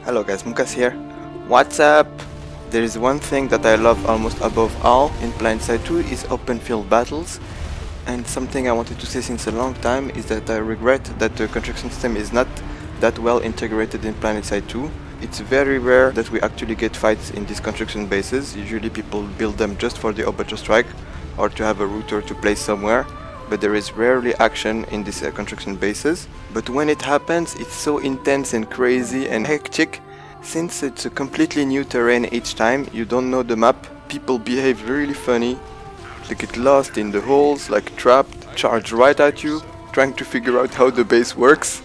Hello guys, Moukass here. What's up? There is one thing that I love almost above all in Planetside 2 is open field battles. And something I wanted to say since a long time is that I regret that the construction system is not that well integrated in Planetside 2. It's very rare that we actually get fights in these construction bases. Usually people build them just for the Obacho strike or to have a router to place somewhere. But there is rarely action in these construction bases. But when it happens, it's so intense and crazy and hectic. Since it's a completely new terrain each time, you don't know the map, people behave really funny. They get lost in the holes, like trapped, charge right at you, trying to figure out how the base works.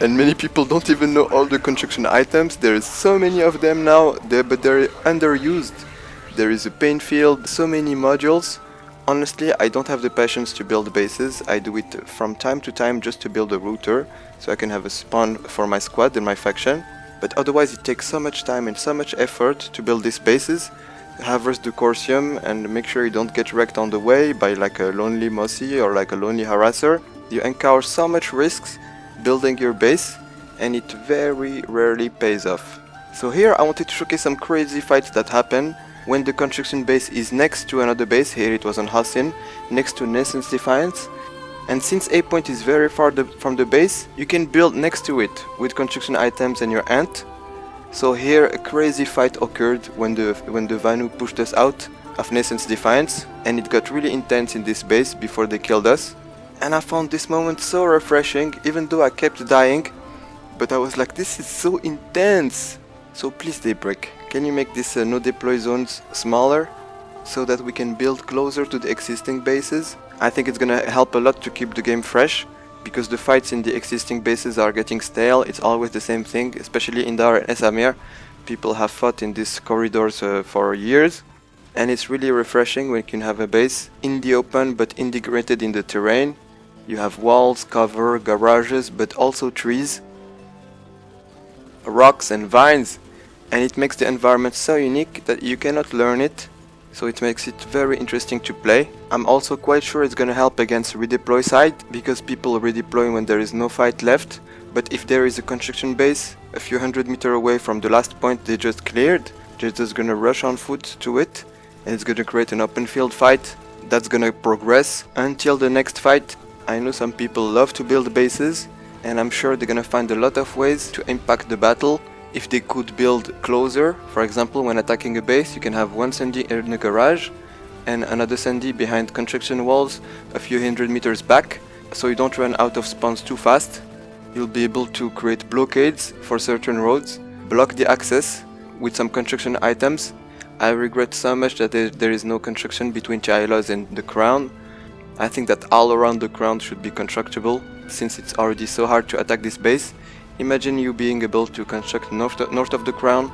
And many people don't even know all the construction items. There is so many of them now, but they're underused. There is a paint field, so many modules. Honestly, I don't have the patience to build bases. I do it from time to time just to build a router, so I can have a spawn for my squad and my faction. But otherwise it takes so much time and so much effort to build these bases. Harvest the Corsium and make sure you don't get wrecked on the way by like a lonely Mossy or like a lonely harasser. You encounter so much risks building your base, and it very rarely pays off. So here I wanted to showcase some crazy fights that happen when the construction base is next to another base. Here it was on Hasin, next to Nason's Defiance. And since A point is very far from the base, you can build next to it with construction items and your ant. So here a crazy fight occurred when the Vanu pushed us out of Nason's Defiance, and it got really intense in this base before they killed us. And I found this moment so refreshing, even though I kept dying, but I was like, this is so intense. So please Daybreak, can you make this no deploy zones smaller so that we can build closer to the existing bases? I think it's gonna help a lot to keep the game fresh, because the fights in the existing bases are getting stale. It's always the same thing, especially Indar and Esamir. People have fought in these corridors for years, and it's really refreshing when you can have a base in the open but integrated in the terrain. You have walls, cover, garages, but also trees, rocks and vines. And it makes the environment so unique that you cannot learn it, so it makes it very interesting to play. I'm also quite sure it's gonna help against redeploy side, because people redeploy when there is no fight left. But if there is a construction base a few hundred meters away from the last point they just cleared, they're just gonna rush on foot to it, and it's gonna create an open field fight that's gonna progress until the next fight. I know some people love to build bases, and I'm sure they're gonna find a lot of ways to impact the battle. If they could build closer, for example, when attacking a base, you can have one Sandy in a garage and another Sandy behind construction walls a few hundred meters back, so you don't run out of spawns too fast. You'll be able to create blockades for certain roads, block the access with some construction items. I regret so much that there is no construction between Chailas and the crown. I think that all around the crown should be constructible, since it's already so hard to attack this base. Imagine you being able to construct north of the crown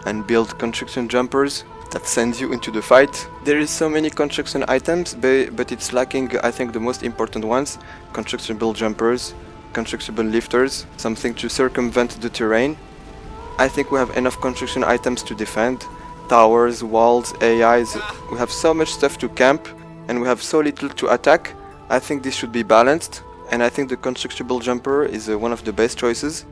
and build construction jumpers that sends you into the fight. There is so many construction items, but it's lacking, I think, the most important ones: constructible jumpers, constructible lifters, something to circumvent the terrain. I think we have enough construction items to defend. Towers, walls, AIs, we have so much stuff to camp, and we have so little to attack. I think this should be balanced. And I think the constructible jumper is one of the best choices,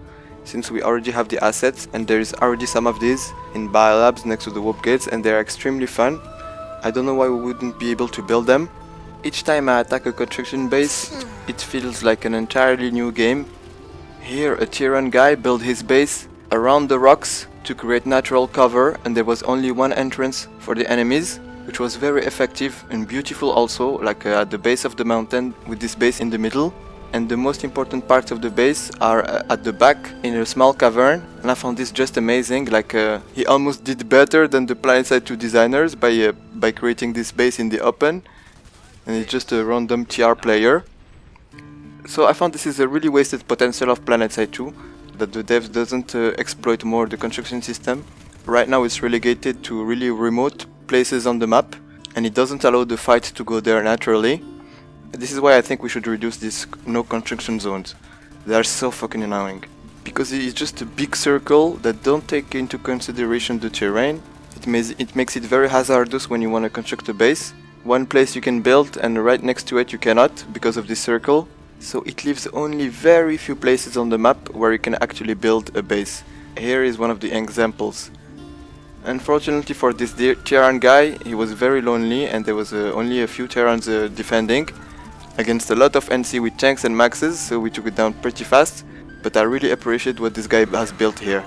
since we already have the assets, and there is already some of these in biolabs next to the warp gates, and they are extremely fun. I don't know why we wouldn't be able to build them. Each time I attack a construction base, it feels like an entirely new game. Here a Tyrann guy built his base around the rocks to create natural cover, and there was only one entrance for the enemies, which was very effective and beautiful also, like at the base of the mountain with this base in the middle. And the most important parts of the base are at the back in a small cavern, and I found this just amazing. Like he almost did better than the Planetside 2 designers by creating this base in the open, and it's just a random TR player. So I found this is a really wasted potential of Planetside 2, that the devs doesn't exploit more the construction system. Right now it's relegated to really remote places on the map, and it doesn't allow the fight to go there naturally. This is why I think we should reduce these no construction zones. They are so fucking annoying, because it's just a big circle that don't take into consideration the terrain. It makes it very hazardous when you want to construct a base. One place you can build, and right next to it you cannot because of this circle. So it leaves only very few places on the map where you can actually build a base. Here is one of the examples. Unfortunately for this Terran guy, he was very lonely and there was only a few Terrans defending against a lot of NC with tanks and maxes, so we took it down pretty fast. But I really appreciate what this guy has built here.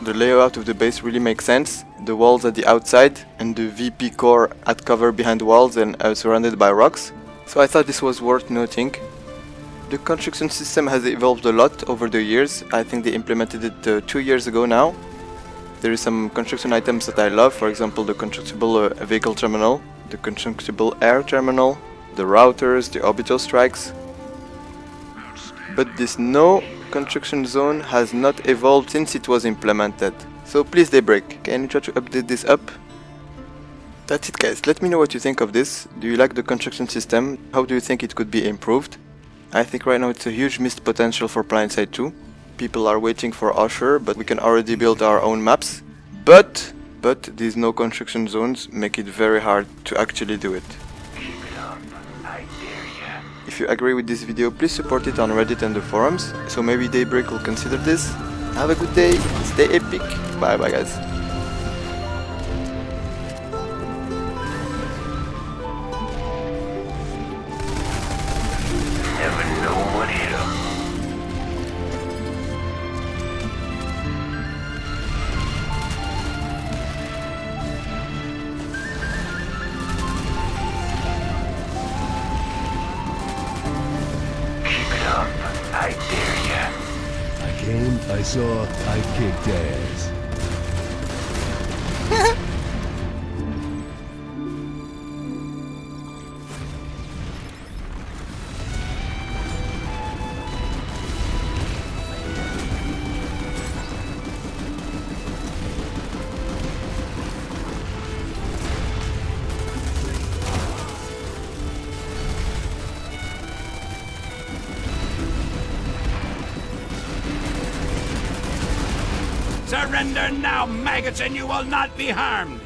The layout of the base really makes sense. The walls at the outside and the VP core at cover behind walls and surrounded by rocks. So I thought this was worth noting. The construction system has evolved a lot over the years. I think they implemented it 2 years ago now. There is some construction items that I love, for example the constructible vehicle terminal, the constructible air terminal, the routers, the orbital strikes. But this no construction zone has not evolved since it was implemented. So please Daybreak, can you try to update this up? That's it guys, let me know what you think of this. Do you like the construction system? How do you think it could be improved? I think right now it's a huge missed potential for Planetside 2. People are waiting for Usher, but we can already build our own maps. But these no construction zones make it very hard to actually do it. If you agree with this video, please support it on Reddit and the forums, so maybe Daybreak will consider this. Have a good day, stay epic, bye bye guys. Never know what hit 'em. Keep it up, I dare ya. I came, I saw, I kicked ass. Surrender now, maggots, and you will not be harmed!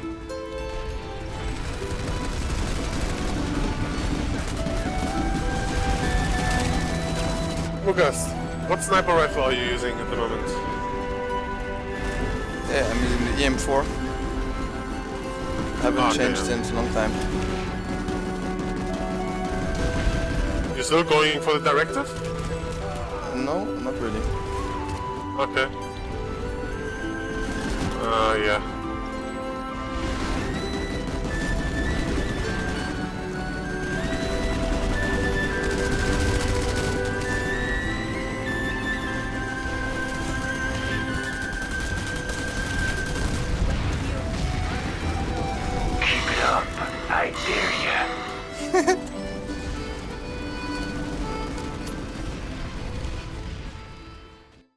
Moukass, what sniper rifle are you using at the moment? Yeah, I'm using the EM4. Haven't Okay. changed since a long time. You're still going for the directive? No, not really. Okay. Yeah. Keep it up, I dare